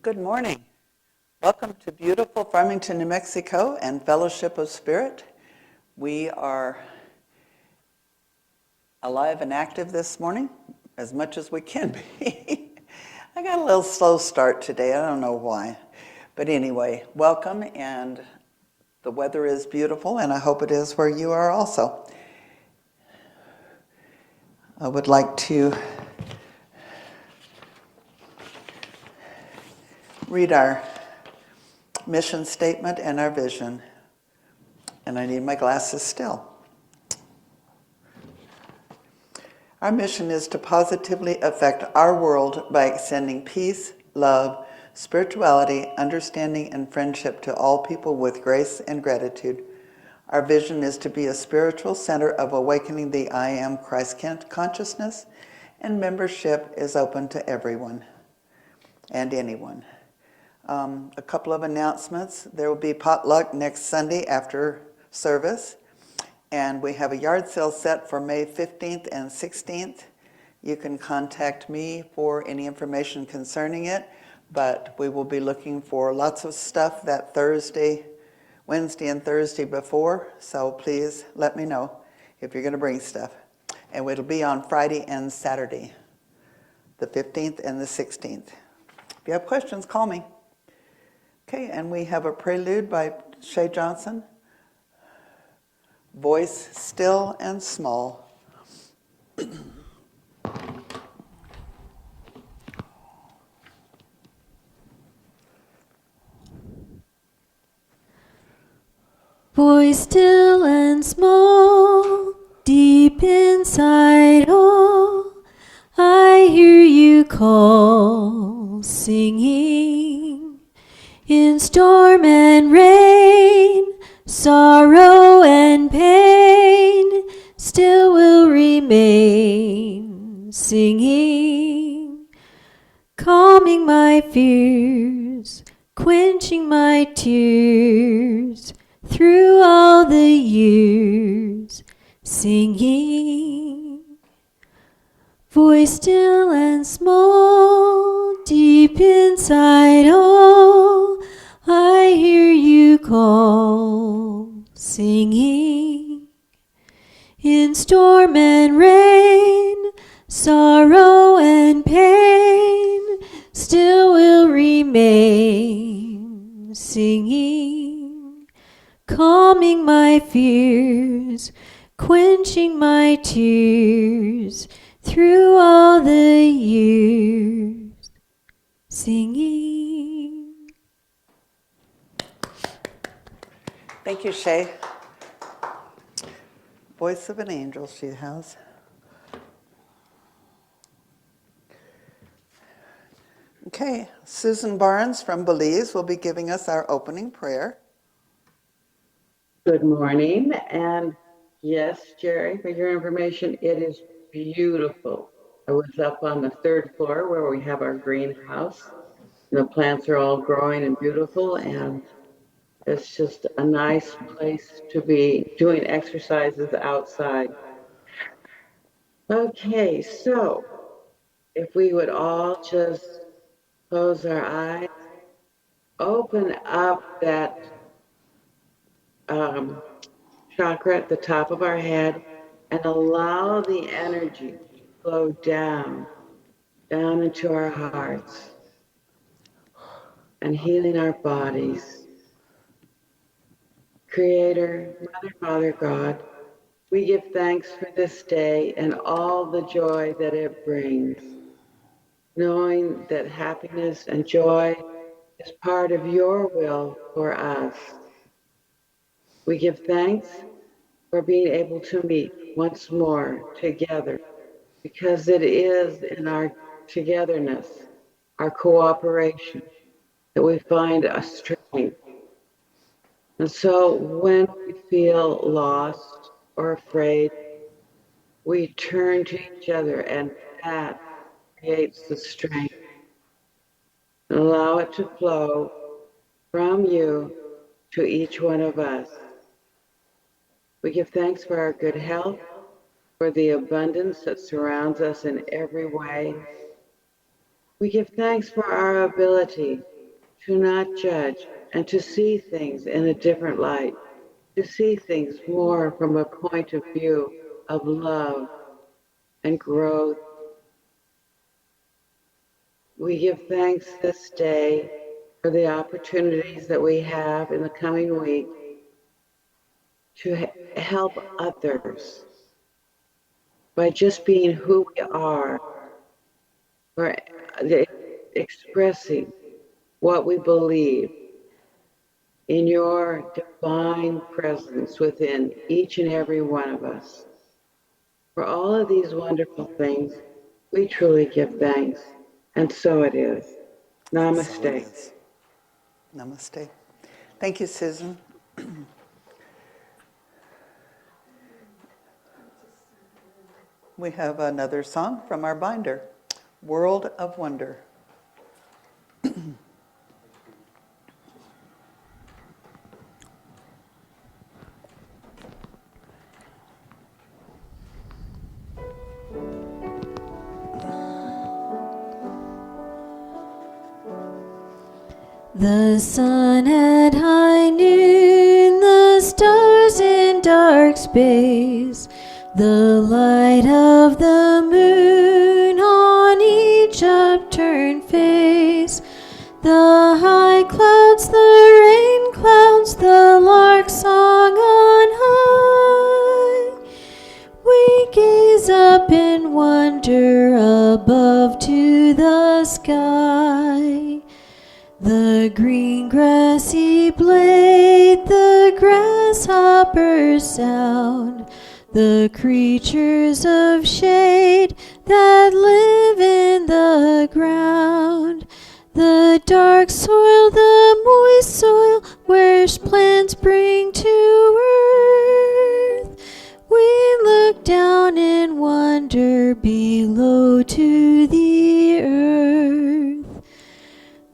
Good morning. Welcome to beautiful Farmington, New Mexico and Fellowship of Spirit. We are alive and active this morning, as much as we can be. I got a little slow start today. I don't know why. But anyway, welcome, and the weather is beautiful, and I hope it is where you are also. I would like to read our mission statement and our vision. And I need my glasses still. Our mission is to positively affect our world by extending peace, love, spirituality, understanding, and friendship to all people with grace and gratitude. Our vision is to be a spiritual center of awakening the I Am Christ consciousness, and membership is open to everyone and anyone. A couple of announcements. There will be potluck next Sunday after service. And we have a yard sale set for May 15th and 16th. You can contact me for any information concerning it, but we will be looking for lots of stuff that Wednesday and Thursday before, so please let me know if you're going to bring stuff. And it'll be on Friday and Saturday, the 15th and the 16th. If you have questions, call me. Okay, and we have a prelude by Shay Johnson. Voice still and small. Voice still and small, deep inside all, I hear you call, singing. In storm and rain, sorrow and pain, still will remain, singing. Calming my fears, quenching my tears, through all the years, singing. Voice still and small, deep inside all, I hear you call, singing. In storm and rain, sorrow and pain, still will remain, singing. Calming my fears, quenching my tears, through all the years, singing. Thank you, Shay. Voice of an angel she has. Okay, Susan Barnes from Belize will be giving us our opening prayer. Good morning, and yes, Jerry, for your information, it is beautiful. I was up on the third floor where we have our greenhouse. The plants are all growing and beautiful, and it's just a nice place to be doing exercises outside. Okay, so if we would all just close our eyes, open up that chakra at the top of our head, and allow the energy to flow down into our hearts and healing our bodies. Creator, Mother, Father, God, we give thanks for this day and all the joy that it brings, knowing that happiness and joy is part of your will for us. We give thanks for being able to meet once more together, because it is in our togetherness, our cooperation, that we find a strength. And so when we feel lost or afraid, we turn to each other, and that creates the strength. And allow it to flow from you to each one of us. We give thanks for our good health, for the abundance that surrounds us in every way. We give thanks for our ability to not judge, and to see things in a different light, to see things more from a point of view of love and growth. We give thanks this day for the opportunities that we have in the coming week to help others by just being who we are, or expressing what we believe in your divine presence within each and every one of us. For all of these wonderful things, we truly give thanks. And so it is. So it Namaste. is. Namaste. Thank you, Susan. We have another song from our binder, World of Wonder. The sun at high noon, the stars in dark space, the light of the moon on each upturned face, the high clouds, the rain clouds, the lark song on high. We gaze up in wonder above to the sky. The green grassy blade, the grasshopper's sound, the creatures of shade that live in the ground, the dark soil, the moist soil where plants spring to earth. We look down in wonder below to the earth.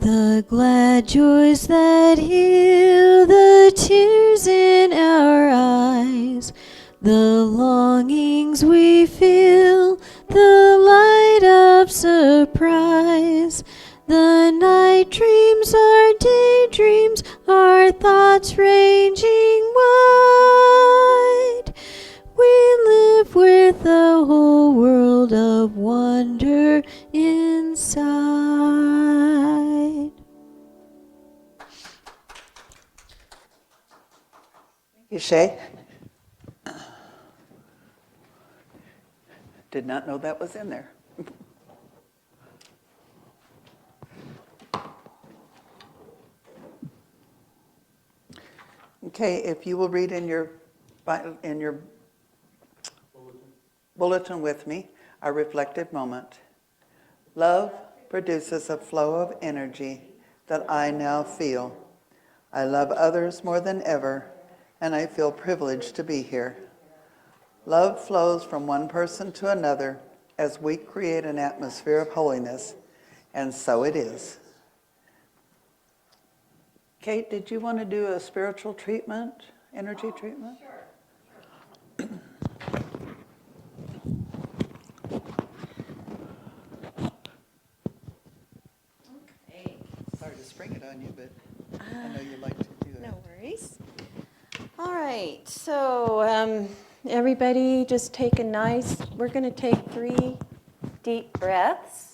The glad joys that heal, the tears in our eyes, the longings we feel, the light of surprise, the night dreams, our daydreams, our thoughts ranging wide. We live with the whole world of wonder inside. Thank you, Shay. Did not know that was in there. Okay, if you will read in your bulletin with me, our reflective moment. Love produces a flow of energy that I now feel. I love others more than ever, and I feel privileged to be here. Love flows from one person to another as we create an atmosphere of holiness, and so it is. Kate, did you want to do a spiritual treatment, energy treatment? Sure. Okay. Sorry to spring it on you, but I know you like to do it. No worries. All right, so everybody just take we're going to take 3 deep breaths.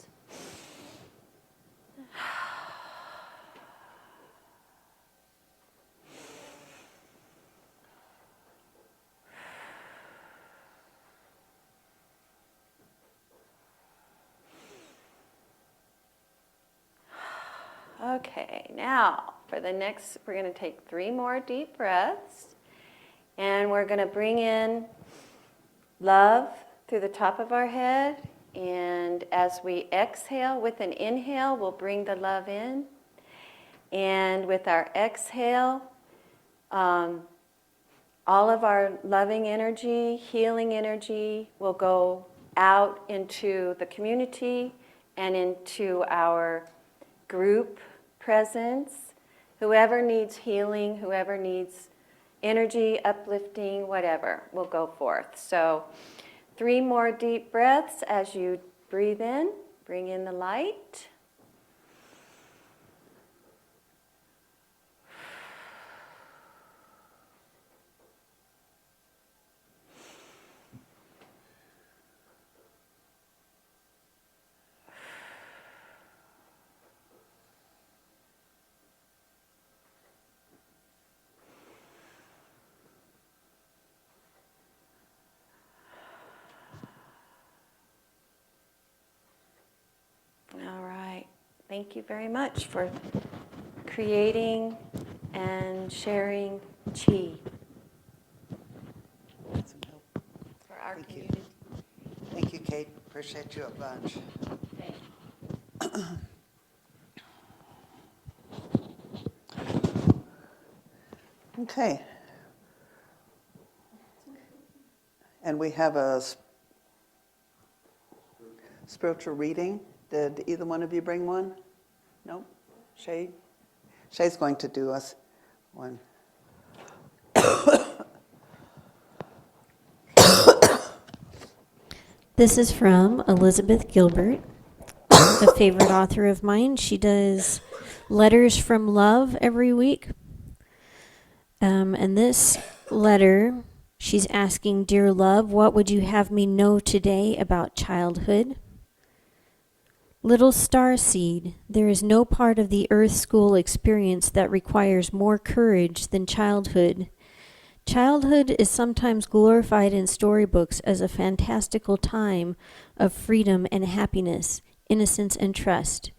Okay, now for the next, we're going to take 3 more deep breaths, and we're going to bring in love through the top of our head, and as we exhale, with an inhale, we'll bring the love in, and with our exhale, all of our loving energy, healing energy will go out into the community and into our group presence. Whoever needs healing, whoever needs energy, uplifting, whatever, will go forth. So 3 more deep breaths as you breathe in. Bring in the light. Thank you very much for creating and sharing chi Some help. for our Thank you. community. Thank you, Kate. Appreciate you a bunch. Okay. And we have a spiritual reading. Did either one of you bring one? No? Shay? Shay's going to do us one. This is from Elizabeth Gilbert, a favorite author of mine. She does letters from love every week. And this letter, she's asking, "Dear love, what would you have me know today about childhood?" Little star seed, there is no part of the earth school experience that requires more courage than childhood. Childhood is sometimes glorified in storybooks as a fantastical time of freedom and happiness, innocence and trust.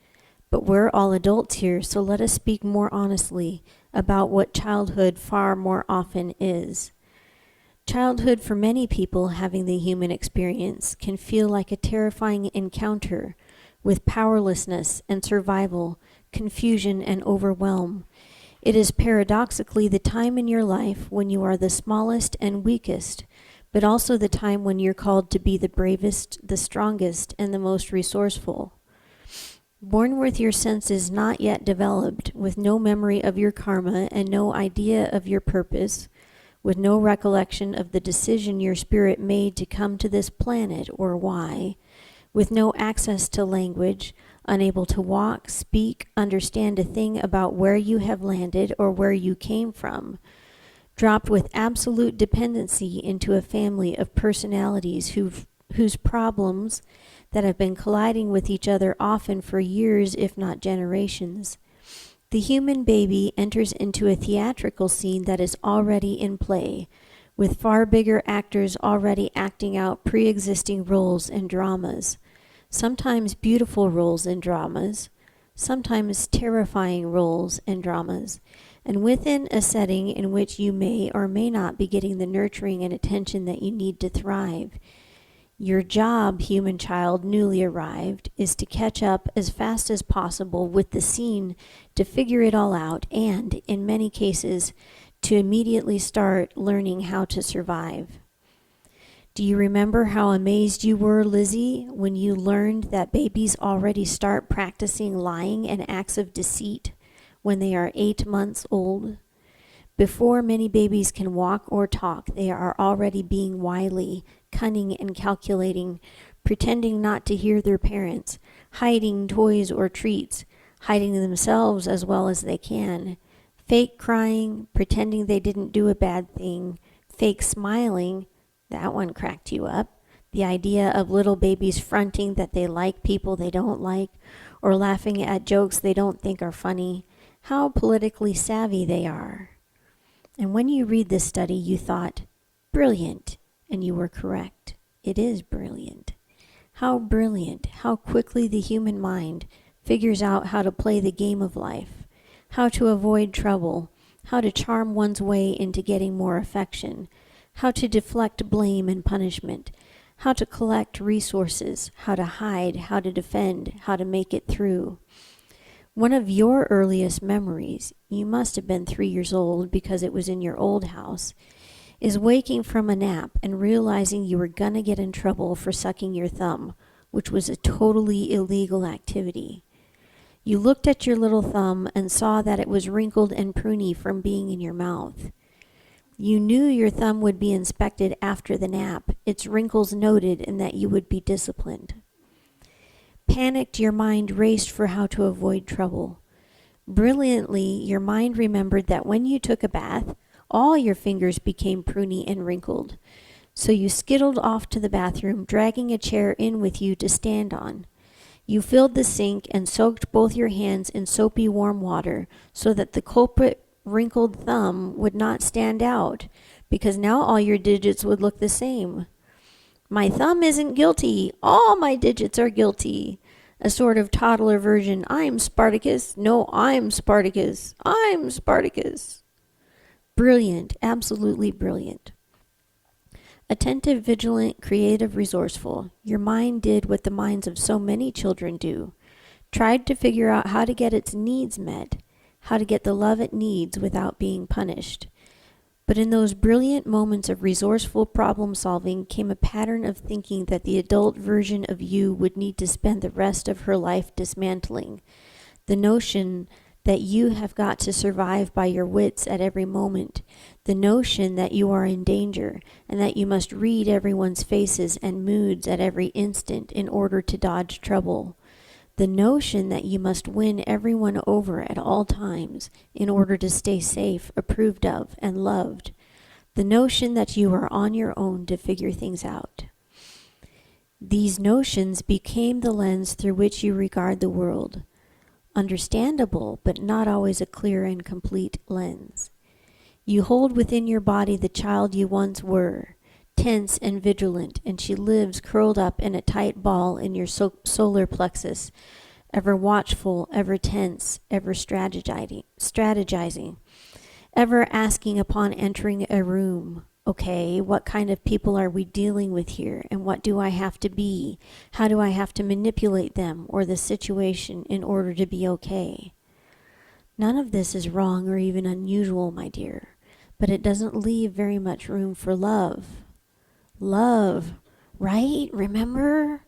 But we're all adults here, so let us speak more honestly about what childhood far more often is. Childhood, for many people having the human experience, can feel like a terrifying encounter with powerlessness and survival, confusion and overwhelm. It is paradoxically the time in your life when you are the smallest and weakest, but also the time when you're called to be the bravest, the strongest, and the most resourceful. Born with your senses not yet developed, with no memory of your karma and no idea of your purpose, with no recollection of the decision your spirit made to come to this planet or why, with no access to language, unable to walk, speak, understand a thing about where you have landed or where you came from, dropped with absolute dependency into a family of personalities whose problems that have been colliding with each other often for years, if not generations. The human baby enters into a theatrical scene that is already in play, with far bigger actors already acting out pre-existing roles and dramas, sometimes beautiful roles and dramas, sometimes terrifying roles and dramas, and within a setting in which you may or may not be getting the nurturing and attention that you need to thrive. Your job, human child newly arrived, is to catch up as fast as possible with the scene, to figure it all out, and, in many cases, to immediately start learning how to survive. Do you remember how amazed you were, Lizzie, when you learned that babies already start practicing lying and acts of deceit when they are 8 months old? Before many babies can walk or talk, they are already being wily, cunning and calculating, pretending not to hear their parents, hiding toys or treats, hiding themselves as well as they can, fake crying, pretending they didn't do a bad thing, fake smiling. That one cracked you up. The idea of little babies fronting that they like people they don't like, or laughing at jokes they don't think are funny. How politically savvy they are. And when you read this study, you thought, brilliant, and you were correct. It is brilliant. How brilliant, how quickly the human mind figures out how to play the game of life, how to avoid trouble, how to charm one's way into getting more affection, how to deflect blame and punishment, how to collect resources, how to hide, how to defend, how to make it through. One of your earliest memories, you must have been 3 years old because it was in your old house, is waking from a nap and realizing you were going to get in trouble for sucking your thumb, which was a totally illegal activity. You looked at your little thumb and saw that it was wrinkled and pruny from being in your mouth. You knew your thumb would be inspected after the nap, its wrinkles noted, and that you would be disciplined. Panicked, your mind raced for how to avoid trouble. Brilliantly, your mind remembered that when you took a bath, all your fingers became pruny and wrinkled. So you skittled off to the bathroom, dragging a chair in with you to stand on. You filled the sink and soaked both your hands in soapy warm water so that the culprit wrinkled thumb would not stand out, because now all your digits would look the same. My thumb isn't guilty. All my digits are guilty. a sort of toddler version. I'm Spartacus. No, I'm Spartacus. I'm Spartacus. Brilliant, absolutely brilliant. Attentive, vigilant, creative, resourceful. Your mind did what the minds of so many children do. Tried to figure out how to get its needs met, how to get the love it needs without being punished. But in those brilliant moments of resourceful problem solving came a pattern of thinking that the adult version of you would need to spend the rest of her life dismantling. The notion that you have got to survive by your wits at every moment. The notion that you are in danger and that you must read everyone's faces and moods at every instant in order to dodge trouble. The notion that you must win everyone over at all times in order to stay safe, approved of, and loved. The notion that you are on your own to figure things out. These notions became the lens through which you regard the world. Understandable, but not always a clear and complete lens. You hold within your body the child you once were, tense and vigilant, and she lives curled up in a tight ball in your solar plexus, ever watchful, ever tense, ever strategizing, ever asking upon entering a room, okay, what kind of people are we dealing with here, and what do I have to be? How do I have to manipulate them or the situation in order to be okay? None of this is wrong or even unusual, my dear, but it doesn't leave very much room for love. Love, right? Remember?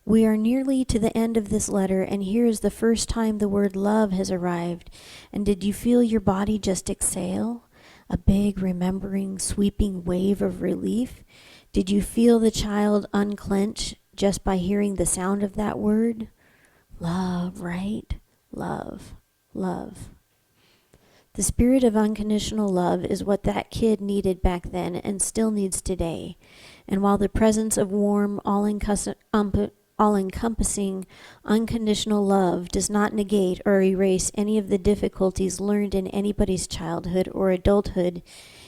We are nearly to the end of this letter, and here is the first time the word love has arrived. And did you feel your body just exhale? A big, remembering, sweeping wave of relief? Did you feel the child unclench just by hearing the sound of that word? Love, right? Love, love. The spirit of unconditional love is what that kid needed back then and still needs today. And while the presence of warm, all-encompassing, unconditional love does not negate or erase any of the difficulties learned in anybody's childhood or adulthood,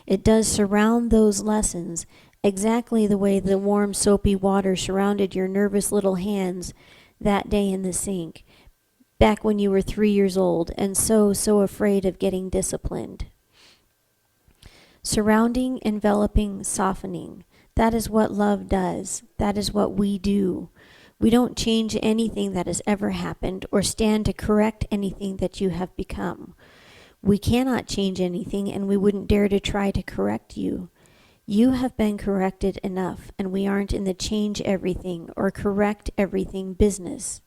it does surround those lessons exactly the way the warm, soapy water surrounded your nervous little hands that day in the sink, back when you were 3 years old and so afraid of getting disciplined. Surrounding, enveloping, softening. That is what love does. That is what we do. We don't change anything that has ever happened or stand to correct anything that you have become. We cannot change anything, and we wouldn't dare to try to correct you. You have been corrected enough, and we aren't in the change everything or correct everything business.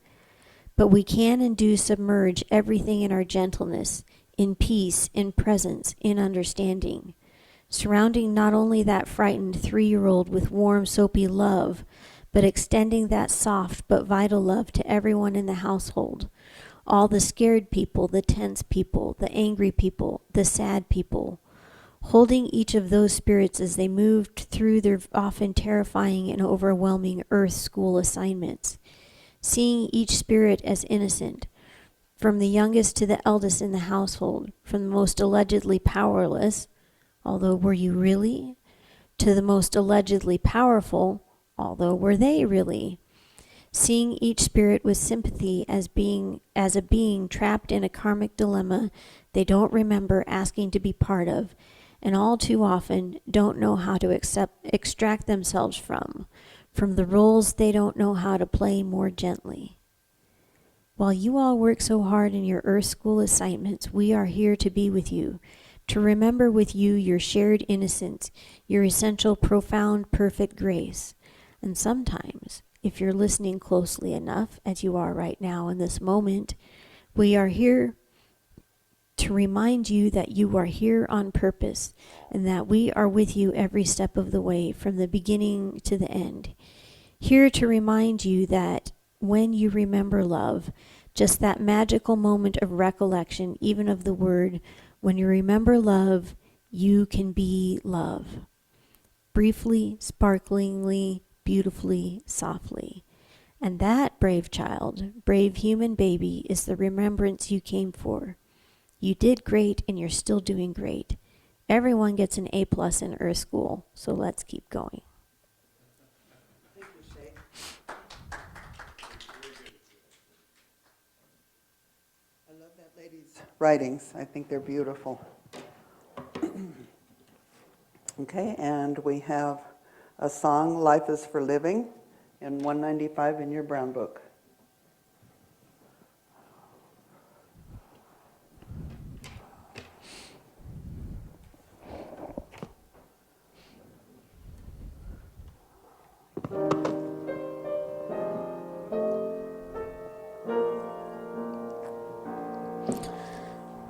But we can and do submerge everything in our gentleness, in peace, in presence, in understanding. Surrounding not only that frightened 3-year-old with warm, soapy love, but extending that soft but vital love to everyone in the household. All the scared people, the tense people, the angry people, the sad people. Holding each of those spirits as they moved through their often terrifying and overwhelming earth school assignments. Seeing each spirit as innocent, from the youngest to the eldest in the household, from the most allegedly powerless, although were you really, to the most allegedly powerful, although were they really? Seeing each spirit with sympathy as a being trapped in a karmic dilemma they don't remember asking to be part of, and all too often don't know how to extract themselves from the roles they don't know how to play more gently. While you all work so hard in your Earth School assignments, we are here to be with you, to remember with you your shared innocence, your essential, profound, perfect grace. And sometimes, if you're listening closely enough, as you are right now in this moment, we are here to remind you that you are here on purpose and that we are with you every step of the way from the beginning to the end. Here to remind you that when you remember love, just that magical moment of recollection, even of the word, when you remember love, you can be love. Briefly, sparklingly, beautifully, softly. And that, brave child, brave human baby, is the remembrance you came for. You did great and you're still doing great. Everyone gets an A+ in Earth School, so let's keep going. Thank you, Shay. love that lady's writings. I think they're beautiful. Okay, and we have a song, Life is for Living, in 195 in your brown book.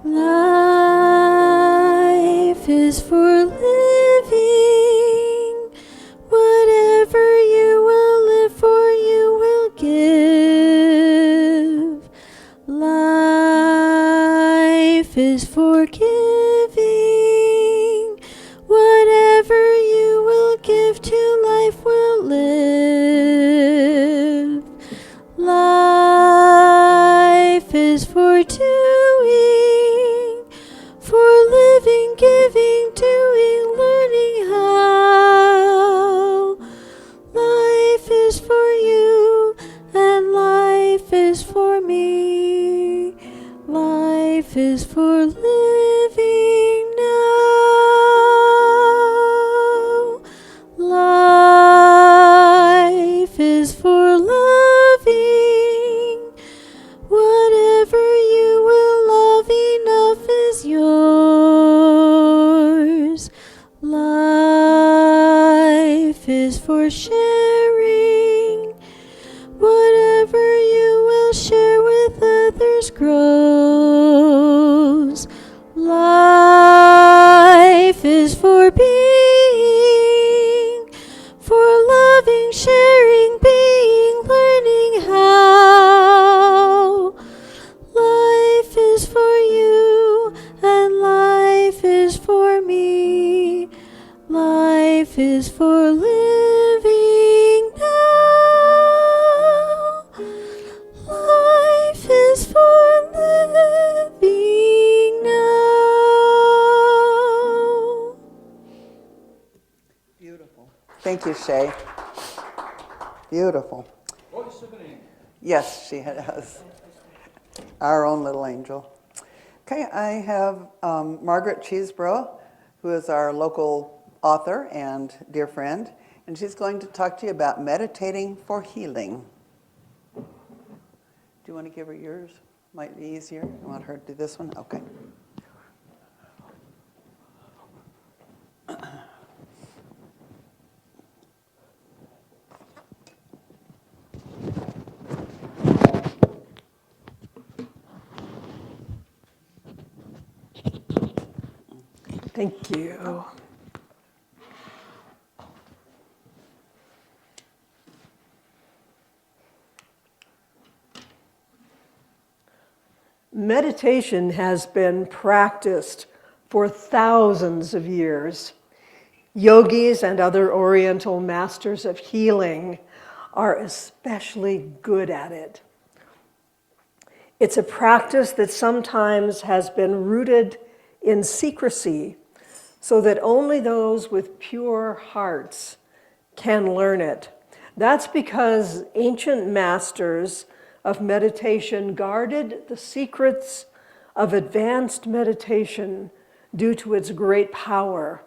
Life is for living. Whatever you will live for, you will give. Life is for giving. Whatever you will give to life will live. Life is for doing, for living, giving, doing, learning how. Life is for you, and life is for me. Life is for living now. Life is for loving. Whatever you will love, enough is yours. Life is for sharing. Whatever you will share with others grows. Life is for being, for loving, sharing, being, learning how. Life is for you, and life is for me. Life is for living now. Life is for living now. Beautiful. Thank you, Shay. Beautiful. Voice of an angel. Yes, she has. Our own little angel. Okay, I have Margaret Cheasebro, who is our local author and dear friend, and she's going to talk to you about meditating for healing. Do you want to give her yours? Might be easier. You want her to do this one? Okay. Thank you. Meditation has been practiced for thousands of years. Yogis and other Oriental masters of healing are especially good at it. It's a practice that sometimes has been rooted in secrecy, so that only those with pure hearts can learn it. That's because ancient masters of meditation guarded the secrets of advanced meditation due to its great power.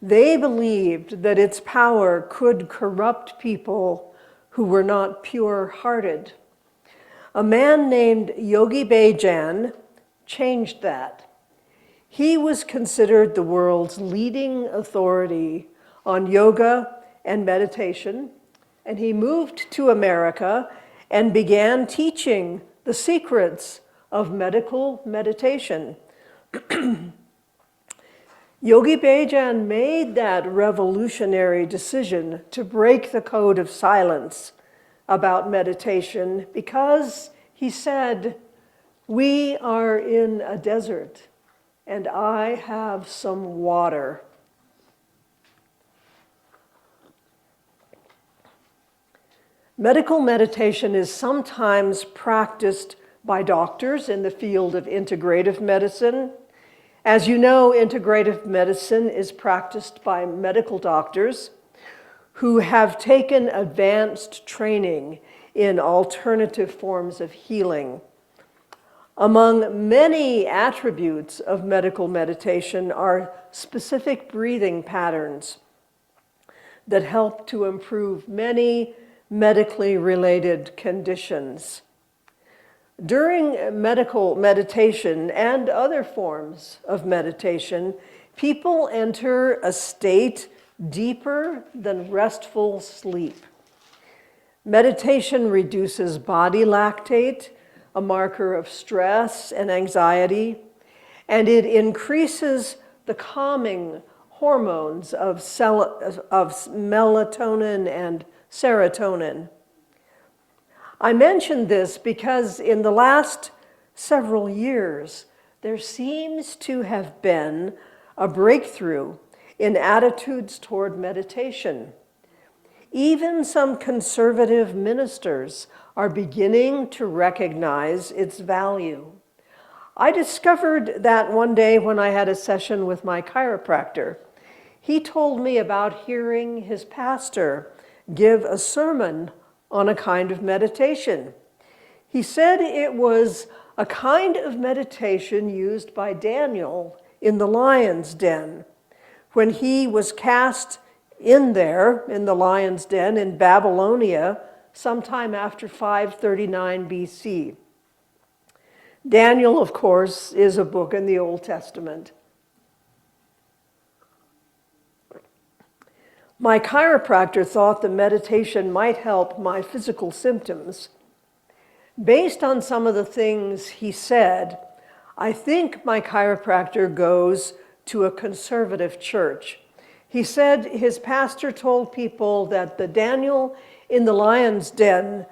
They believed that its power could corrupt people who were not pure-hearted. A man named Yogi Bhajan changed that. He was considered the world's leading authority on yoga and meditation, and he moved to America and began teaching the secrets of medical meditation. Yogi Bhajan made that revolutionary decision to break the code of silence about meditation because he said, "We are in a desert, and I have some water." Medical meditation is sometimes practiced by doctors in the field of integrative medicine. As you know, integrative medicine is practiced by medical doctors who have taken advanced training in alternative forms of healing. Among many attributes of medical meditation are specific breathing patterns that help to improve many medically related conditions. During medical meditation and other forms of meditation, people enter a state deeper than restful sleep. Meditation reduces body lactate, a marker of stress and anxiety, and it increases the calming hormones of melatonin and serotonin. I mention this because in the last several years, there seems to have been a breakthrough in attitudes toward meditation. Even some conservative ministers are beginning to recognize its value. I discovered that one day when I had a session with my chiropractor. He told me about hearing his pastor give a sermon on a kind of meditation. He said it was a kind of meditation used by Daniel in the lion's den when he was cast in there, in the lion's den in Babylonia, sometime after 539 BC. Daniel, of course, is a book in the Old Testament. My chiropractor thought the meditation might help my physical symptoms. Based on some of the things he said, I think my chiropractor goes to a conservative church. He said his pastor told people that the Daniel in the lion's den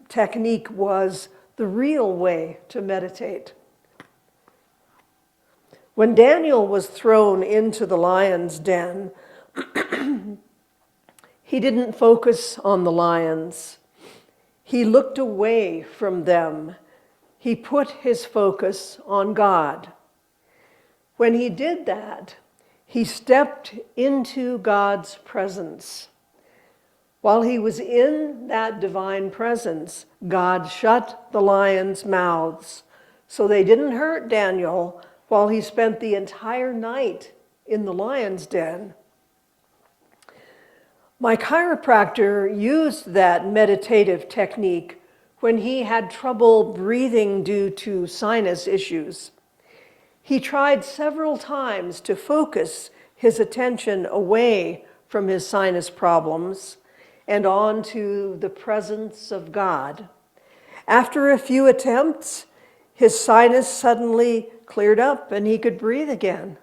technique was the real way to meditate. When Daniel was thrown into the lion's den, he didn't focus on the lions. He looked away from them. He put his focus on God. When he did that, he stepped into God's presence. While he was in that divine presence, God shut the lions' mouths so they didn't hurt Daniel while he spent the entire night in the lion's den. My chiropractor used that meditative technique when he had trouble breathing due to sinus issues. He tried several times to focus his attention away from his sinus problems and onto the presence of God. After a few attempts, his sinus suddenly cleared up and he could breathe again.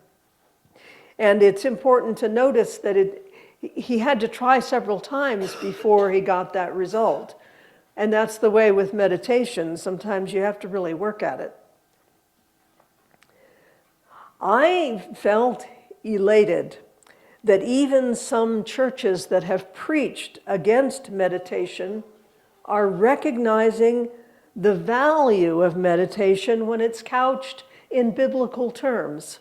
And it's important to notice that he had to try several times before he got that result. And that's the way with meditation. Sometimes you have to really work at it. I felt elated that even some churches that have preached against meditation are recognizing the value of meditation when it's couched in biblical terms.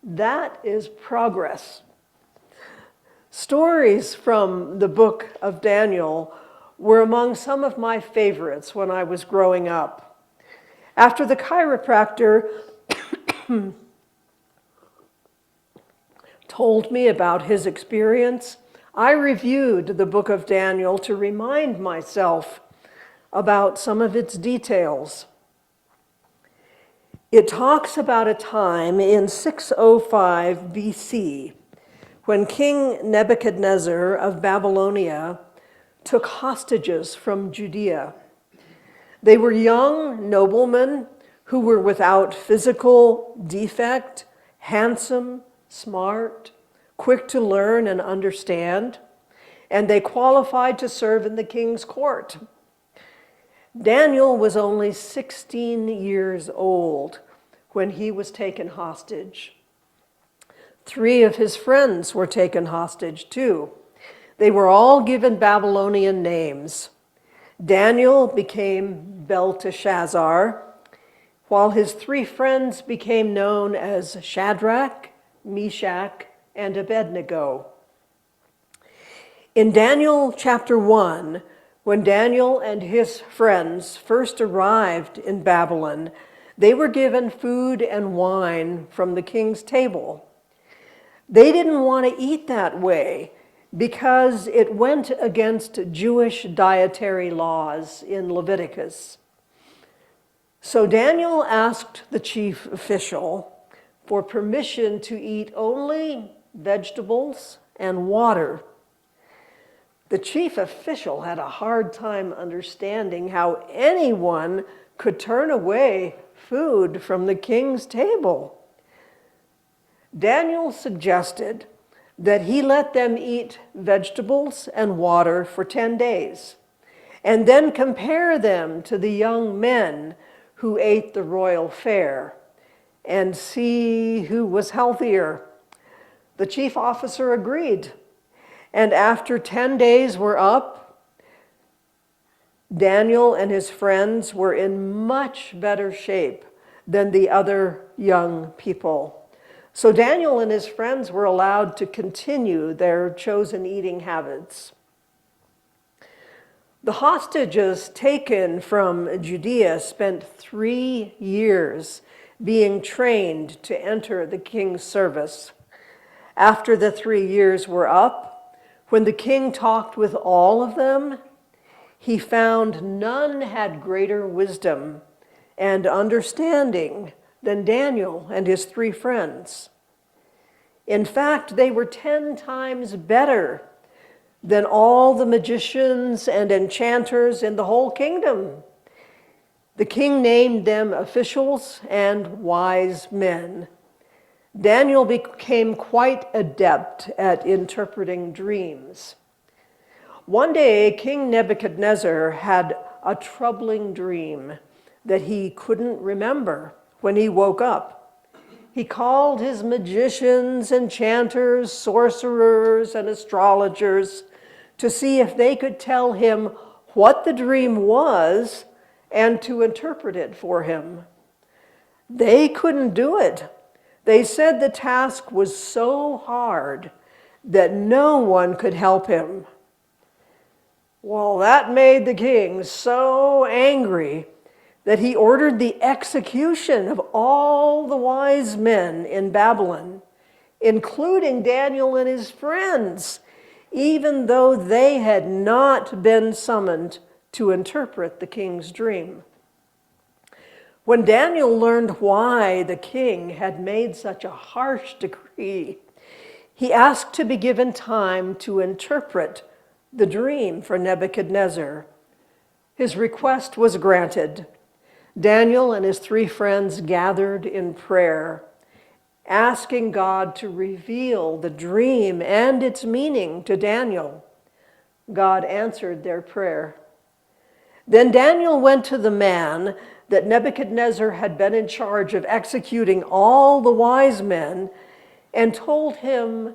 That is progress. Stories from the book of Daniel were among some of my favorites when I was growing up. After the chiropractor told me about his experience, I reviewed the book of Daniel to remind myself about some of its details. It talks about a time in 605 BC when King Nebuchadnezzar of Babylonia took hostages from Judea. They were young noblemen who were without physical defect, handsome, smart, quick to learn and understand, and they qualified to serve in the king's court. Daniel was only 16 years old when he was taken hostage. 3 of his friends were taken hostage too. They were all given Babylonian names. Daniel became Belteshazzar, while his 3 friends became known as Shadrach, Meshach, and Abednego. In Daniel chapter 1, when Daniel and his friends first arrived in Babylon, They were given food and wine from the king's table. They didn't want to eat that way because it went against Jewish dietary laws in Leviticus. So Daniel asked the chief official for permission to eat only vegetables and water. The chief official had a hard time understanding how anyone could turn away food from the king's table. Daniel suggested that he let them eat vegetables and water for 10 days, and then compare them to the young men who ate the royal fare, and see who was healthier. The chief officer agreed, and after 10 days were up, Daniel and his friends were in much better shape than the other young people. So Daniel and his friends were allowed to continue their chosen eating habits. The hostages taken from Judea spent 3 years being trained to enter the king's service. After the 3 years were up, when the king talked with all of them, he found none had greater wisdom and understanding than Daniel and his 3 friends. In fact, they were 10 times better than all the magicians and enchanters in the whole kingdom. The king named them officials and wise men. Daniel became quite adept at interpreting dreams. One day, King Nebuchadnezzar had a troubling dream that he couldn't remember when he woke up. He called his magicians, enchanters, sorcerers, and astrologers to see if they could tell him what the dream was and to interpret it for him. They couldn't do it. They said the task was so hard that no one could help him. Well, that made the king so angry that he ordered the execution of all the wise men in Babylon, including Daniel and his friends, even though they had not been summoned to interpret the king's dream. When Daniel learned why the king had made such a harsh decree, he asked to be given time to interpret the dream for Nebuchadnezzar. His request was granted. Daniel and his 3 friends gathered in prayer, asking God to reveal the dream and its meaning to Daniel. God answered their prayer. Then Daniel went to the man that Nebuchadnezzar had been in charge of executing all the wise men and told him,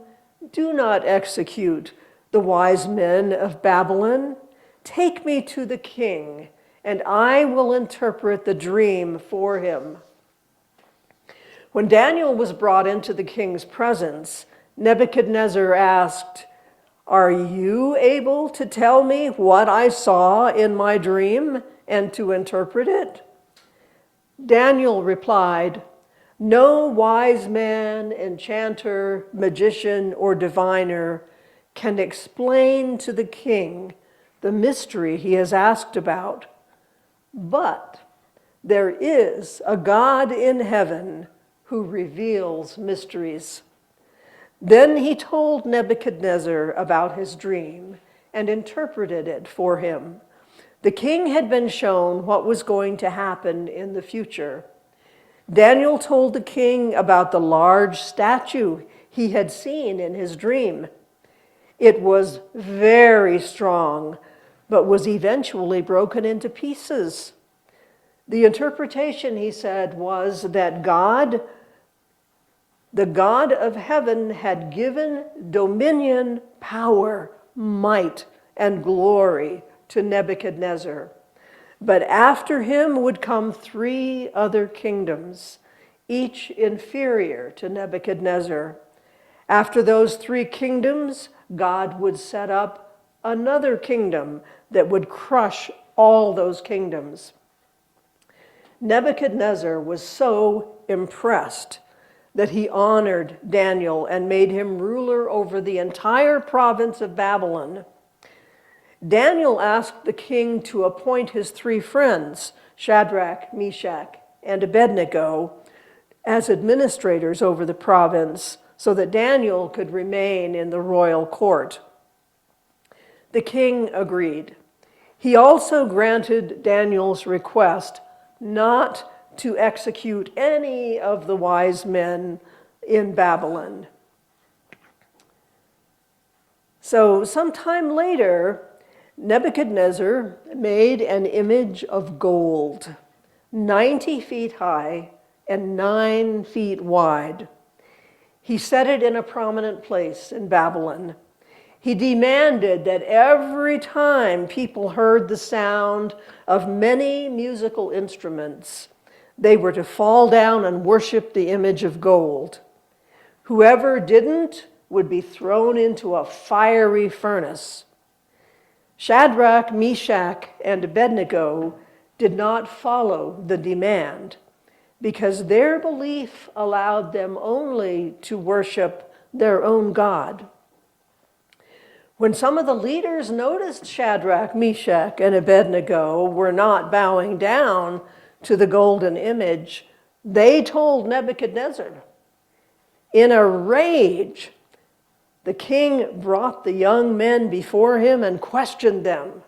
"Do not execute the wise men of Babylon. Take me to the king, and I will interpret the dream for him." When Daniel was brought into the king's presence, Nebuchadnezzar asked, "Are you able to tell me what I saw in my dream and to interpret it?" Daniel replied, "No wise man, enchanter, magician, or diviner can explain to the king the mystery he has asked about. But there is a God in heaven who reveals mysteries." Then he told Nebuchadnezzar about his dream and interpreted it for him. The king had been shown what was going to happen in the future. Daniel told the king about the large statue he had seen in his dream. It was very strong, but was eventually broken into pieces. The interpretation, he said, was that God, the God of heaven, had given dominion, power, might, and glory to Nebuchadnezzar. But after him would come 3 other kingdoms, each inferior to Nebuchadnezzar. After those 3 kingdoms, God would set up another kingdom that would crush all those kingdoms. Nebuchadnezzar was so impressed that he honored Daniel and made him ruler over the entire province of Babylon. Daniel asked the king to appoint his 3 friends, Shadrach, Meshach, and Abednego, as administrators over the province so that Daniel could remain in the royal court. The king agreed. He also granted Daniel's request not to execute any of the wise men in Babylon. So sometime later, Nebuchadnezzar made an image of gold, 90 feet high and 9 feet wide. He set it in a prominent place in Babylon. He demanded that every time people heard the sound of many musical instruments, they were to fall down and worship the image of gold. Whoever didn't would be thrown into a fiery furnace. Shadrach, Meshach, and Abednego did not follow the demand because their belief allowed them only to worship their own God. When some of the leaders noticed Shadrach, Meshach, and Abednego were not bowing down to the golden image, they told Nebuchadnezzar. In a rage, the king brought the young men before him and questioned them.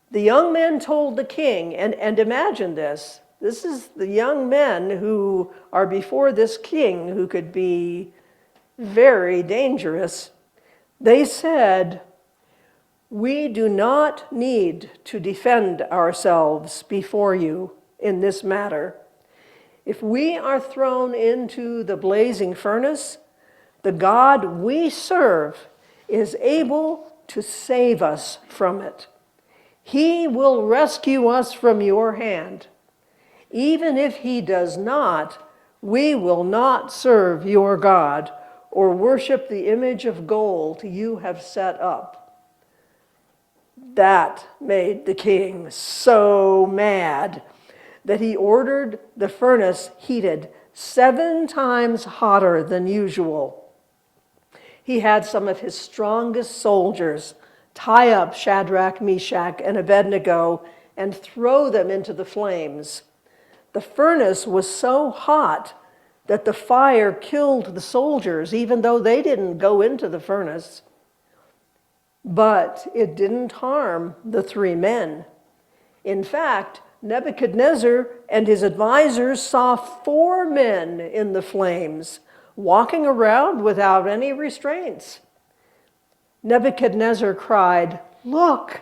The young men told the king, and imagine this is the young men who are before this king who could be very dangerous. They said, "We do not need to defend ourselves before you in this matter. If we are thrown into the blazing furnace, the God we serve is able to save us from it. He will rescue us from your hand. Even if he does not, we will not serve your God or worship the image of gold you have set up." That made the king so mad that he ordered the furnace heated 7 times hotter than usual. He had some of his strongest soldiers tie up Shadrach, Meshach, and Abednego and throw them into the flames. The furnace was so hot that the fire killed the soldiers, even though they didn't go into the furnace. But it didn't harm the 3 men. In fact, Nebuchadnezzar and his advisors saw 4 men in the flames, walking around without any restraints. Nebuchadnezzar cried, "Look,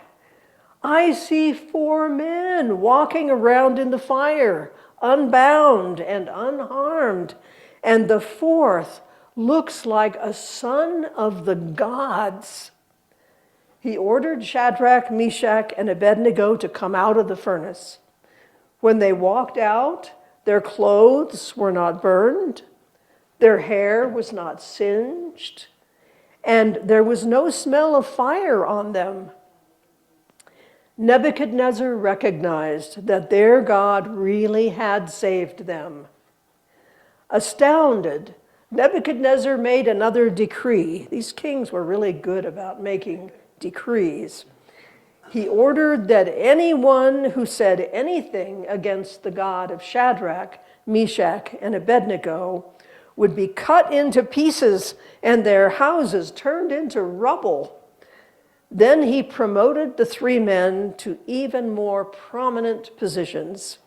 I see 4 men walking around in the fire, unbound and unharmed, and the 4th looks like a son of the gods." He ordered Shadrach, Meshach, and Abednego to come out of the furnace. When they walked out, their clothes were not burned, their hair was not singed, and there was no smell of fire on them. Nebuchadnezzar recognized that their God really had saved them. Astounded, Nebuchadnezzar made another decree. These kings were really good about making decrees. He ordered that anyone who said anything against the God of Shadrach, Meshach, and Abednego would be cut into pieces and their houses turned into rubble. Then he promoted the 3 men to even more prominent positions.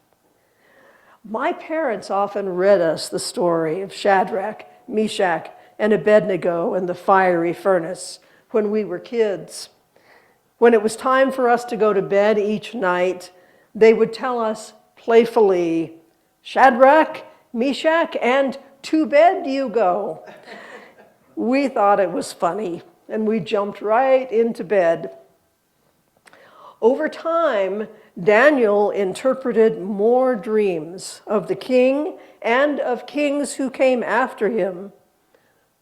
My parents often read us the story of Shadrach, Meshach, and Abednego in the fiery furnace when we were kids. When it was time for us to go to bed each night, they would tell us playfully, "Shadrach, Meshach, and to bed you go." We thought it was funny, and we jumped right into bed. Over time, Daniel interpreted more dreams of the king and of kings who came after him.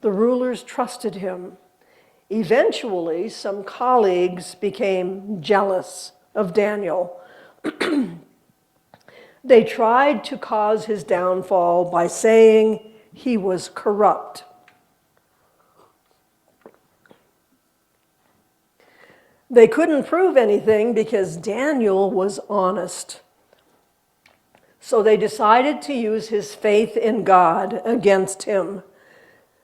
The rulers trusted him. Eventually, some colleagues became jealous of Daniel. They tried to cause his downfall by saying he was corrupt. They couldn't prove anything because Daniel was honest. So they decided to use his faith in God against him.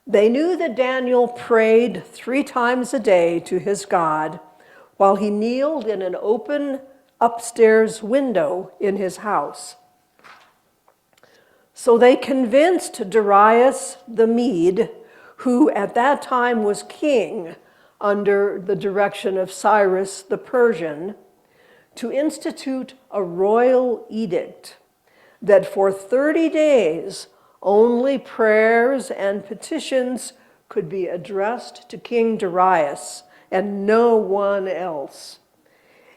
They knew that Daniel prayed 3 times a day to his God while he kneeled in an open upstairs window in his house. So they convinced Darius the Mede, who at that time was king under the direction of Cyrus the Persian, to institute a royal edict that for 30 days only prayers and petitions could be addressed to King Darius and no one else.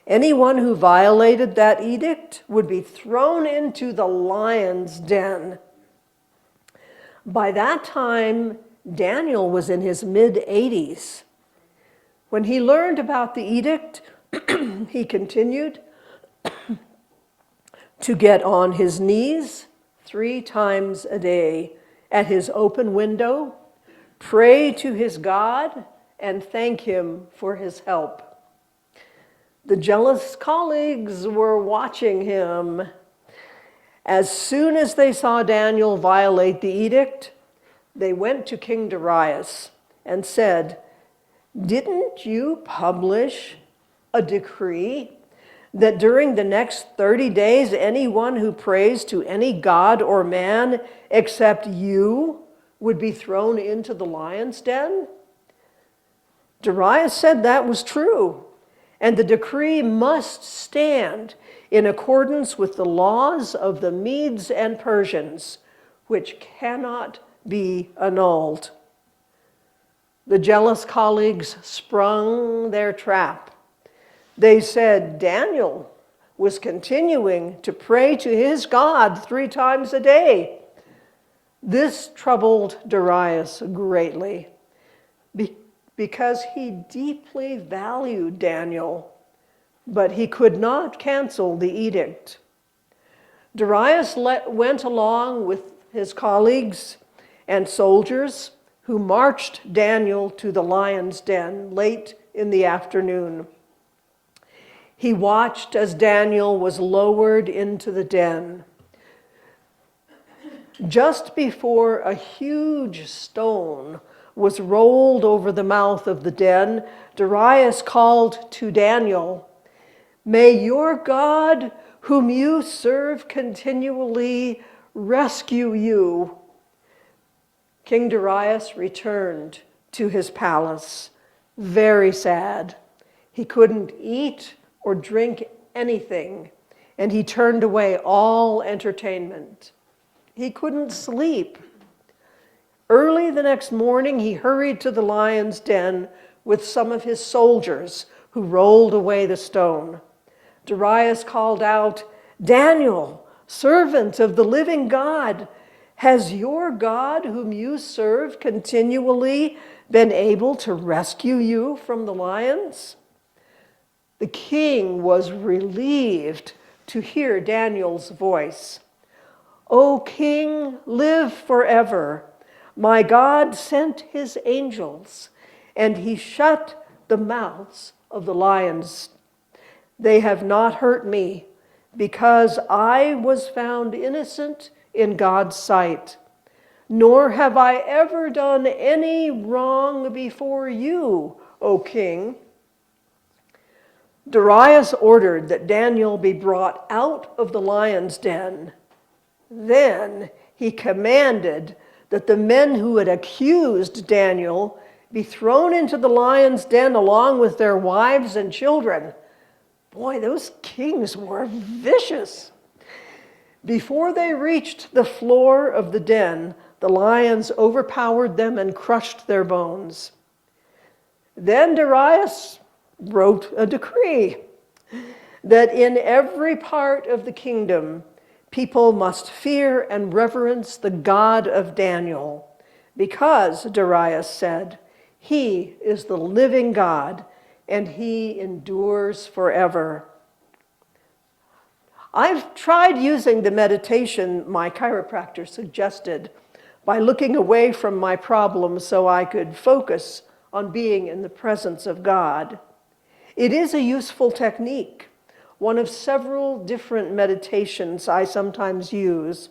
Anyone who violated that edict would be thrown into the lion's den. By that time, Daniel was in his mid-80s. When he learned about the edict, he continued to get on his knees 3 times a day at his open window, pray to his God, and thank him for his help. The jealous colleagues were watching him. As soon as they saw Daniel violate the edict, they went to King Darius and said, "Didn't you publish a decree that during the next 30 days, anyone who prays to any god or man except you would be thrown into the lion's den?" Darius said that was true, and the decree must stand in accordance with the laws of the Medes and Persians, which cannot be annulled. The jealous colleagues sprung their trap. They said Daniel was continuing to pray to his God 3 times a day. This troubled Darius greatly because he deeply valued Daniel, but he could not cancel the edict. Darius went along with his colleagues and soldiers who marched Daniel to the lion's den late in the afternoon. He watched as Daniel was lowered into the den. Just before a huge stone was rolled over the mouth of the den, Darius called to Daniel, "May your God, whom you serve continually, rescue you." King Darius returned to his palace, very sad. He couldn't eat or drink anything, and he turned away all entertainment. He couldn't sleep. Early the next morning, he hurried to the lion's den with some of his soldiers who rolled away the stone. Darius called out, "Daniel, servant of the living God, has your God, whom you serve continually, been able to rescue you from the lions?" The king was relieved to hear Daniel's voice. "O king, live forever. My God sent his angels, and he shut the mouths of the lions. They have not hurt me, because I was found innocent in God's sight. Nor have I ever done any wrong before you, O king." Darius ordered that Daniel be brought out of the lion's den. Then he commanded that the men who had accused Daniel be thrown into the lion's den along with their wives and children. Boy, those kings were vicious. Before they reached the floor of the den, the lions overpowered them and crushed their bones. Then Darius wrote a decree that in every part of the kingdom, people must fear and reverence the God of Daniel, because, Darius said, he is the living God, and he endures forever. I've tried using the meditation my chiropractor suggested by looking away from my problems so I could focus on being in the presence of God. It is a useful technique, one of several different meditations I sometimes use.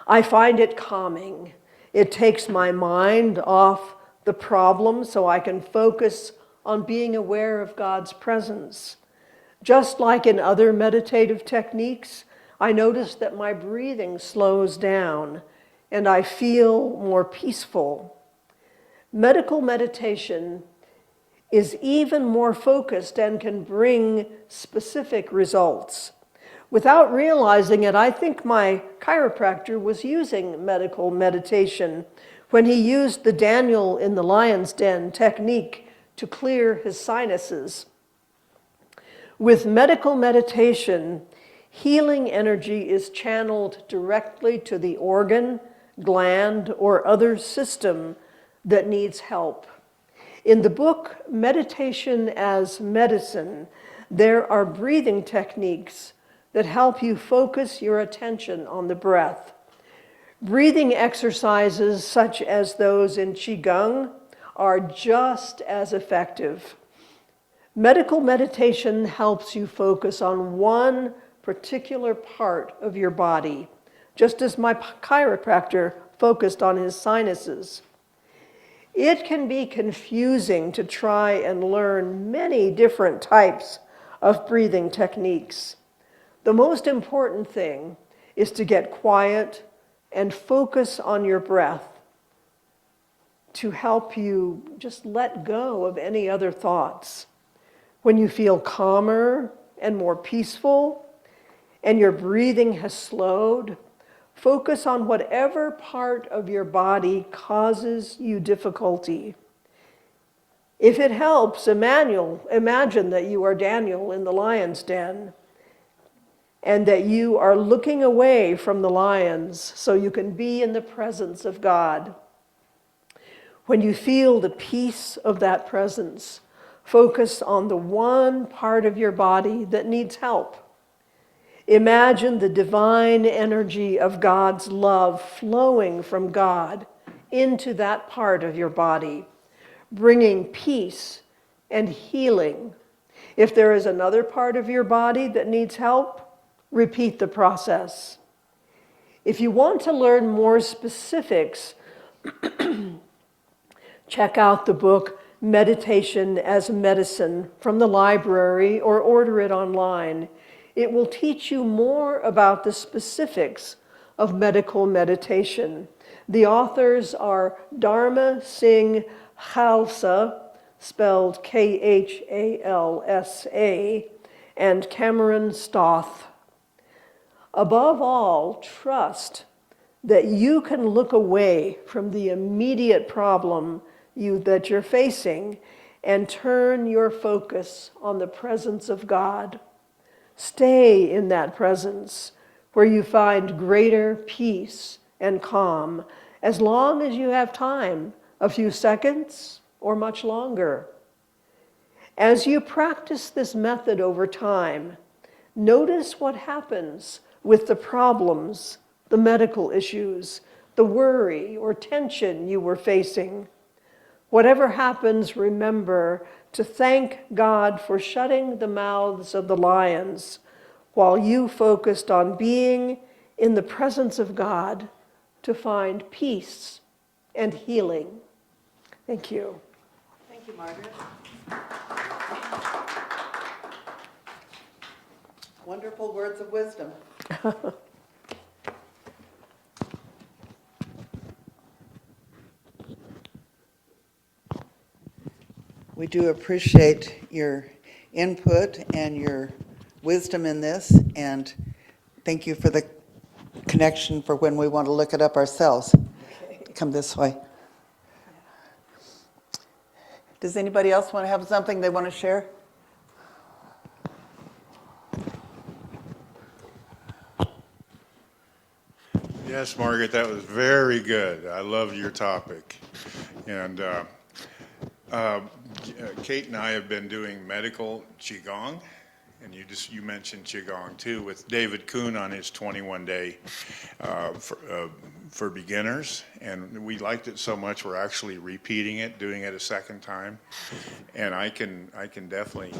I find it calming. It takes my mind off the problem so I can focus on being aware of God's presence. Just like in other meditative techniques, I notice that my breathing slows down and I feel more peaceful. Medical meditation is even more focused and can bring specific results. Without realizing it, I think my chiropractor was using medical meditation when he used the Daniel in the lion's den technique to clear his sinuses. With medical meditation, healing energy is channeled directly to the organ, gland, or other system that needs help. In the book, Meditation as Medicine, there are breathing techniques that help you focus your attention on the breath. Breathing exercises such as those in Qigong are just as effective. Medical meditation helps you focus on one particular part of your body, just as my chiropractor focused on his sinuses. It can be confusing to try and learn many different types of breathing techniques. The most important thing is to get quiet and focus on your breath to help you just let go of any other thoughts. When you feel calmer and more peaceful and your breathing has slowed, focus on whatever part of your body causes you difficulty. If it helps, imagine that you are Daniel in the lion's den and that you are looking away from the lions so you can be in the presence of God. When you feel the peace of that presence, focus on the one part of your body that needs help. Imagine the divine energy of God's love flowing from God into that part of your body, bringing peace and healing. If there is another part of your body that needs help, repeat the process. If you want to learn more specifics, check out the book Meditation as Medicine from the library or order it online. It will teach you more about the specifics of medical meditation. The authors are Dharma Singh Khalsa, spelled Khalsa, and Cameron Stoth. Above all, trust that you can look away from the immediate problem that you're facing and turn your focus on the presence of God. Stay in that presence where you find greater peace and calm as long as you have time, a few seconds or much longer. As you practice this method over time, notice what happens with the problems, the medical issues, the worry or tension you were facing. Whatever happens, remember to thank God for shutting the mouths of the lions while you focused on being in the presence of God to find peace and healing. Thank you. Thank you, Margaret. Wonderful words of wisdom. We do appreciate your input and your wisdom in this, and thank you for the connection for when we want to look it up ourselves. Come this way. Does anybody else want to have something they want to share? Yes, Margaret, that was very good. I love your topic. And Kate and I have been doing medical Qigong, And you mentioned Qigong too, with David Kuhn on his 21-day for beginners. And we liked it so much, we're actually repeating it, doing it a second time. And I can definitely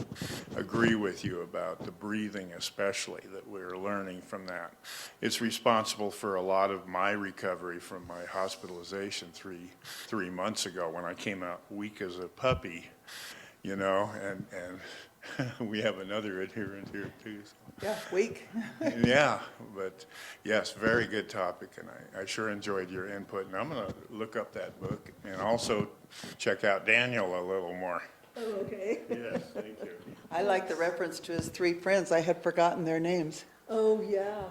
agree with you about the breathing especially, that we're learning from that. It's responsible for a lot of my recovery from my hospitalization three months ago when I came out weak as a puppy, you know, and we have another adherent here too. So. Yeah, weak. Yeah, but yes, very good topic, and I sure enjoyed your input. And I'm going to look up that book and also check out Daniel a little more. Oh, okay. Yes, thank you. I like the reference to his 3 friends. I had forgotten their names. Oh, yeah.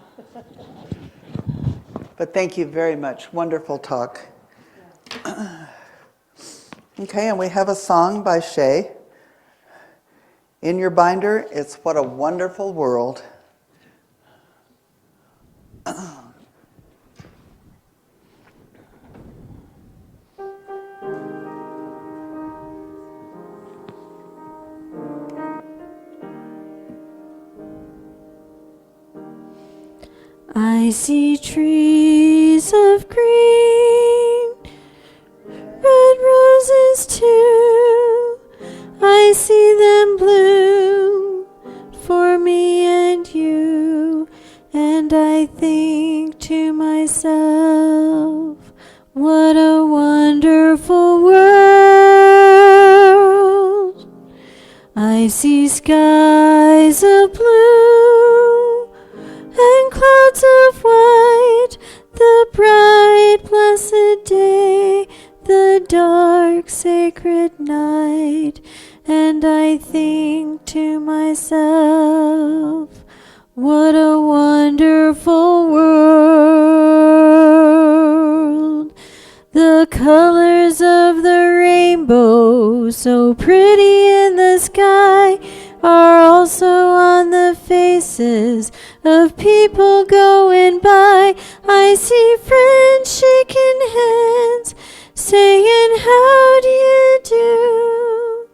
But thank you very much. Wonderful talk. Okay, and we have a song by Shay. In your binder, it's What a Wonderful World. I see trees of green, red roses too. I see them bloom for me and you, and I think to myself, what a wonderful world. I see skies of blue and clouds of white, the bright blessed day, the dark sacred night, and I think to myself, what a wonderful world. The colors of the rainbow, so pretty in the sky, are also on the faces of people going by. I see friends shaking hands, saying, how do you do?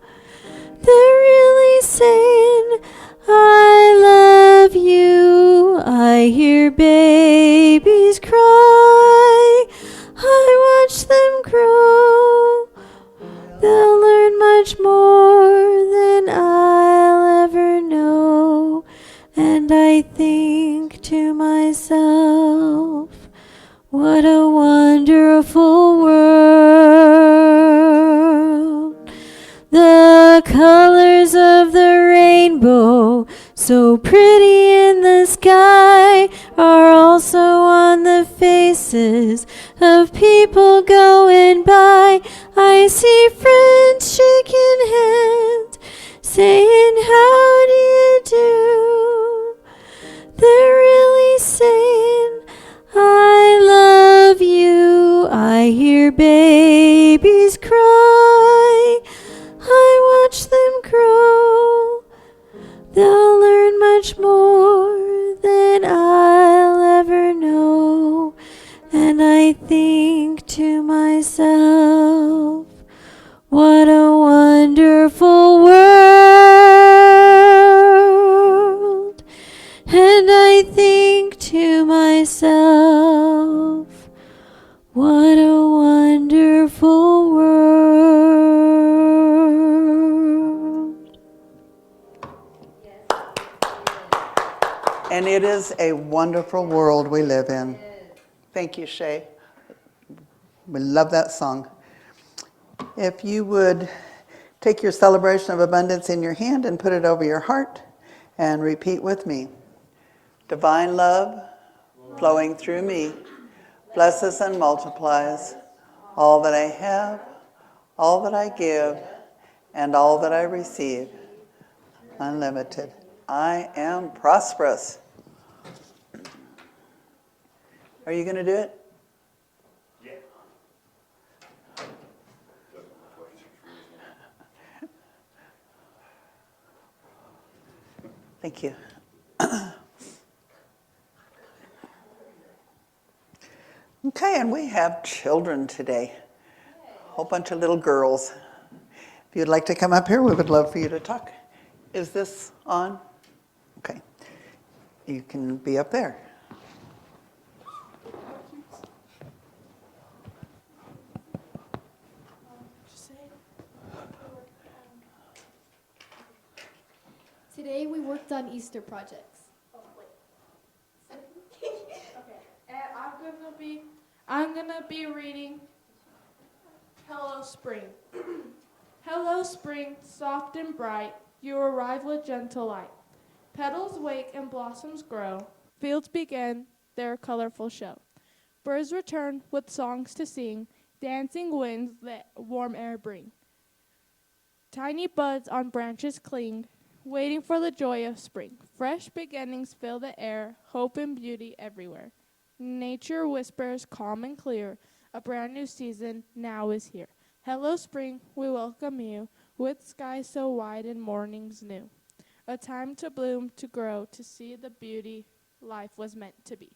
They're really saying, I love you. I hear babies cry. I watch them grow. They'll learn much more than I'll ever know. And I think to myself, what a wonderful world. The colors of the rainbow, so pretty in the sky, are also on the faces of people going by. I see friends shaking hands, saying, how do you do? They're really saying, I love you. I hear babies cry. I watch them grow. They'll learn much more than I'll ever know. And I think to myself, what a wonderful world. And I think to myself, what a wonderful world. And it is a wonderful world we live in. Thank you, Shay. We love that song. If you would take your celebration of abundance in your hand and put it over your heart and repeat with me. Divine love flowing through me blesses and multiplies all that I have, all that I give, and all that I receive. Unlimited. I am prosperous. Are you going to do it? Yeah. Thank you. Okay, and we have children today. A whole bunch of little girls. If you'd like to come up here, we would love for you to talk. Is this on? you can be up there. Today we worked on Easter projects. Oh wait. Okay, and I'm gonna be reading Hello Spring. Hello Spring, soft and bright, you arrive with gentle light. Petals wake and blossoms grow. Fields begin their colorful show. Birds return with songs to sing, dancing winds that warm air bring. Tiny buds on branches cling, waiting for the joy of spring. Fresh beginnings fill the air, hope and beauty everywhere. Nature whispers calm and clear, a brand new season now is here. Hello spring, we welcome you, with skies so wide and mornings new. A time to bloom, to grow, to see the beauty life was meant to be.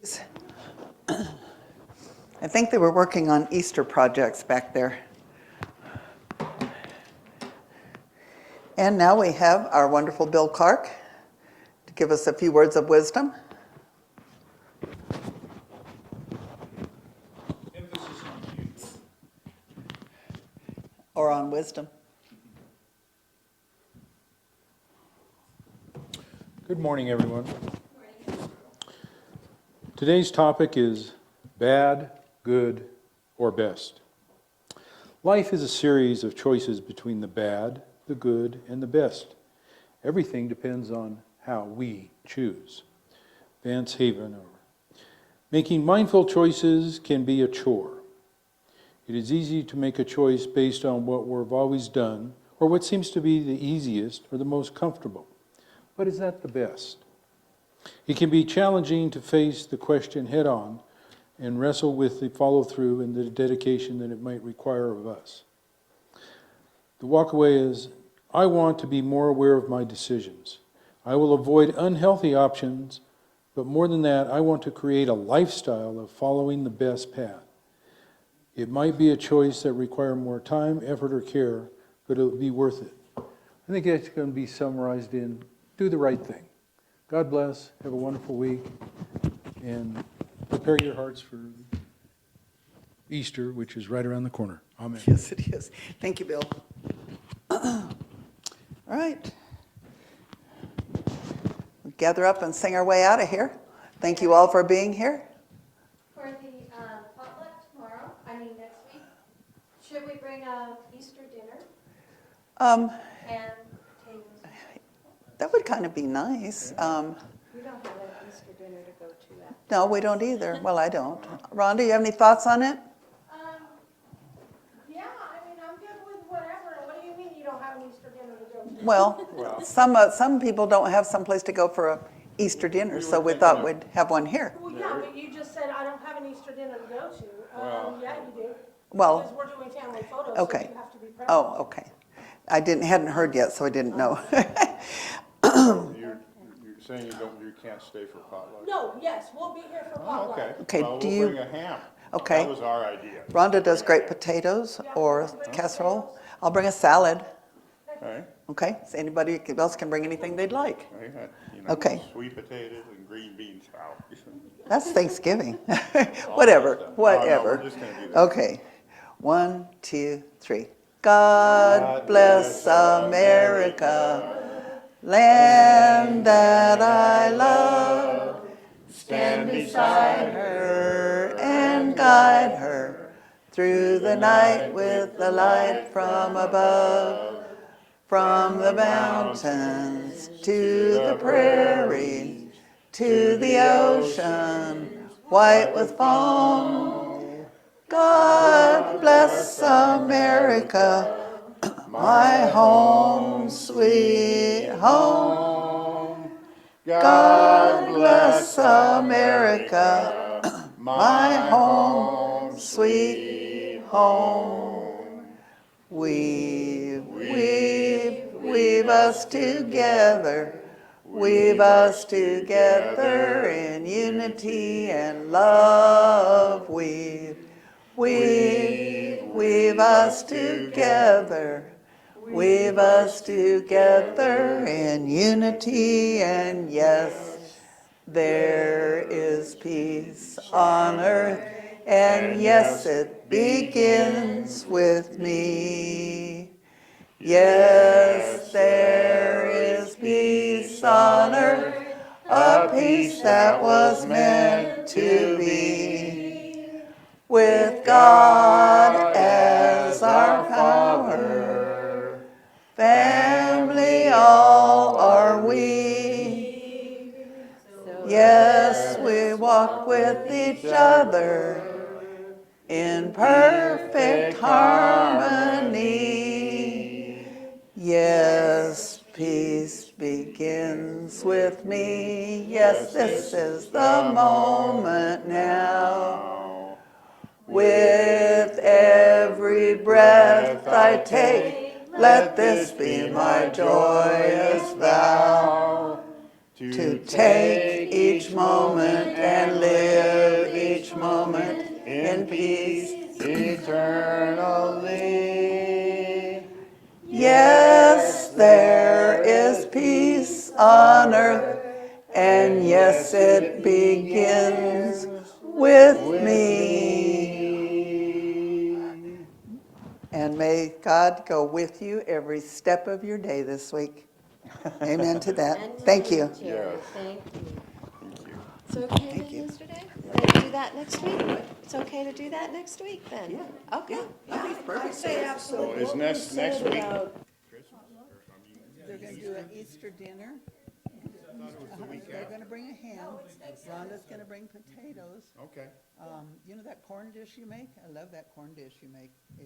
That's it. I think they were working on Easter projects back there. And now we have our wonderful Bill Clark to give us a few words of wisdom. Emphasis on you. Or on wisdom. Good morning, everyone. Today's topic is bad, good, or best. Life is a series of choices between the bad, the good, and the best. Everything depends on how we choose. Vance Havenover. Making mindful choices can be a chore. It is easy to make a choice based on what we've always done or what seems to be the easiest or the most comfortable. But is that the best? It can be challenging to face the question head on and wrestle with the follow-through and the dedication that it might require of us. The walkaway is, I want to be more aware of my decisions. I will avoid unhealthy options, but more than that, I want to create a lifestyle of following the best path. It might be a choice that requires more time, effort, or care, but it'll be worth it. I think that's going to be summarized in do the right thing. God bless, have a wonderful week, and prepare your hearts for Easter, which is right around the corner. Amen. Yes, it is. Thank you, Bill. All right. We gather up and sing our way out of here. Thank you all for being here. For the potluck tomorrow, next week, should we bring a Easter dinner Um, and potatoes? that would kind of be nice. We don't have an Easter dinner to go to after. No, we don't either. Well, I don't. Rhonda, you have any thoughts on it? Yeah, I'm good with whatever. What do you mean you don't have an Easter dinner to go to? Well, some people don't have some place to go for a Easter dinner, so we thought we'd have one here. Well, yeah, but you just said I don't have an Easter dinner to go to. Yeah, you do. Well, Because we're doing family photos, okay. so you have to be present. Oh, okay. I hadn't heard yet, so I didn't know. You're saying you can't stay for potluck? No, yes, we'll be here for Oh, potluck. okay. Okay, Well, do we'll you- bring a ham. Okay. That was our idea. Rhonda does great potatoes or casserole. I'll bring a salad. Okay. Okay, so anybody else can bring anything they'd like. I had, Okay. sweet potatoes and green bean salad. That's Thanksgiving. All Whatever, that stuff. whatever. No, we're just gonna do that. Okay, 1, 2, 3. God bless America, land that I love. Stand beside her and guide her through the night with the light from above. From the mountains to the prairies, to the ocean, white with foam. God bless America, my home, sweet home. God bless America, my home, sweet home. Weave us together, weave us together in unity and love. Weave weave us together. Weave us together in unity, and yes, there is peace on earth, and yes, it begins with me. Yes, there is peace on earth, a peace that was meant to be. With God as our power, family all are we. Yes, we walk with each other in perfect harmony. Yes, peace begins with me. Yes, this is the moment now. With every breath I take, let this be my joyous vow. To take each moment and live each moment in peace eternally. Yes, there is peace on earth, and yes, it begins with me. And may God go with you every step of your day this week. Amen to that. Thank you. Terry. Thank you. Thank you. It's okay then yesterday? We're gonna do that next week? It's okay to do that next week then? Yeah. Okay. I say absolutely. Well, is next week? They're going to do an Easter dinner. They're going to bring a ham. Rhonda's going to bring potatoes. Okay. You know that corn dish you make? I love that corn dish you make.